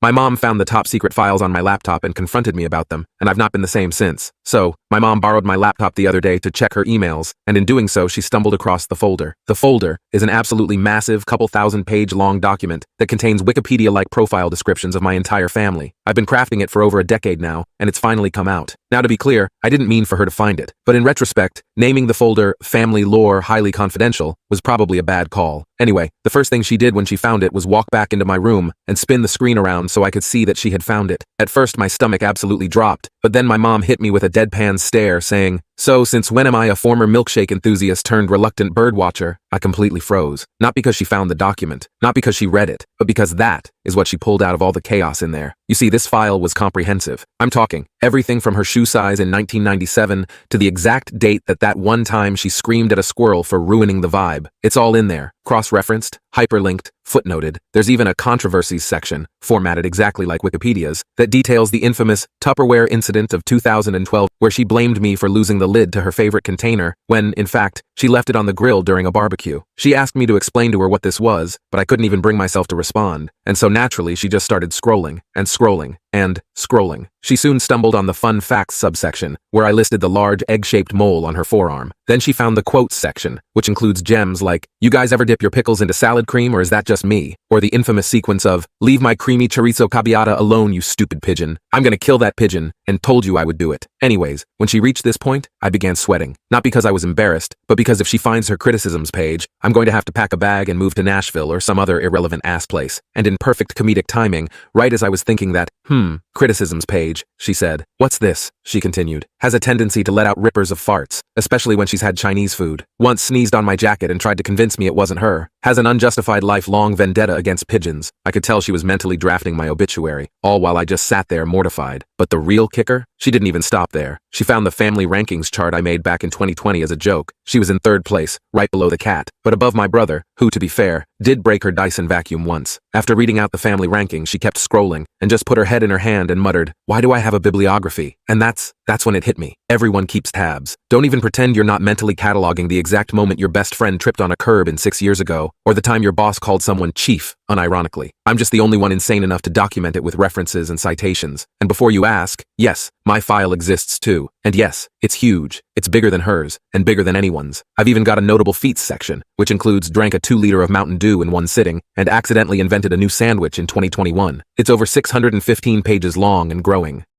My mom found the top secret files on my laptop and confronted me about them, and I've not been the same since. So, my mom borrowed my laptop the other day to check her emails, and in doing so, she stumbled across the folder. The folder is an absolutely massive, couple thousand-page long document that contains Wikipedia-like profile descriptions of my entire family. I've been crafting it for over a decade now, and it's finally come out. Now, to be clear, I didn't mean for her to find it, but in retrospect, naming the folder Family Lore Highly Confidential was probably a bad call. Anyway, the first thing she did when she found it was walk back into my room and spin the screen around so I could see that she had found it. At first, my stomach absolutely dropped, but then my mom hit me with a deadpan stare, saying, "So, since when am I a former milkshake enthusiast turned reluctant birdwatcher?" I completely froze. Not because she found the document, not because she read it, but because that is what she pulled out of all the chaos in there. You see, this file was comprehensive. I'm talking everything from her shoe size in 1997 to the exact date that one time she screamed at a squirrel for ruining the vibe. It's all in there, cross-referenced, hyperlinked, footnoted. There's even a controversies section, formatted exactly like Wikipedia's, that details the infamous Tupperware incident of 2012 where she blamed me for losing the lid to her favorite container when, in fact, she left it on the grill during a barbecue. She asked me to explain to her what this was, but I couldn't even bring myself to respond, and so naturally she just started scrolling, and scrolling, and scrolling. She soon stumbled on the fun facts subsection, where I listed the large egg-shaped mole on her forearm. Then she found the quotes section, which includes gems like, "You guys ever dip your pickles into salad cream, or is that just me?" Or the infamous sequence of, "Leave my creamy chorizo caballada alone, you stupid pigeon. I'm gonna kill that pigeon, and told you I would do it." Anyways, when she reached this point, I began sweating. Not because I was embarrassed, but because if she finds her criticisms page, I'm going to have to pack a bag and move to Nashville or some other irrelevant ass place. And in perfect comedic timing, right as I was thinking that, criticisms page, she said, "What's this?" she continued. "Has a tendency to let out rippers of farts, especially when she's had Chinese food. Once sneezed on my jacket and tried to convince me it wasn't her. Has an unjustified lifelong vendetta against pigeons." I could tell she was mentally drafting my obituary, all while I just sat there mortified. But the real kicker? She didn't even stop there. She found the family rankings chart I made back in 2020 as a joke. She was in third place, right below the cat, but above my brother, who, to be fair, did break her Dyson vacuum once. After reading out the family rankings, she kept scrolling and just put her head in her hand and muttered, "Why do I have a bibliography?" And that's when it hit me. Everyone keeps tabs. Don't even pretend you're not mentally cataloging the exact moment your best friend tripped on a curb 6 years ago, or the time your boss called someone chief, unironically. I'm just the only one insane enough to document it with references and citations. And before you ask, yes, my file exists too. And yes, it's huge. It's bigger than hers, and bigger than anyone's. I've even got a notable feats section, which includes drank a 2-liter of Mountain Dew in one sitting, and accidentally invented a new sandwich in 2021. It's over 615 pages long and growing.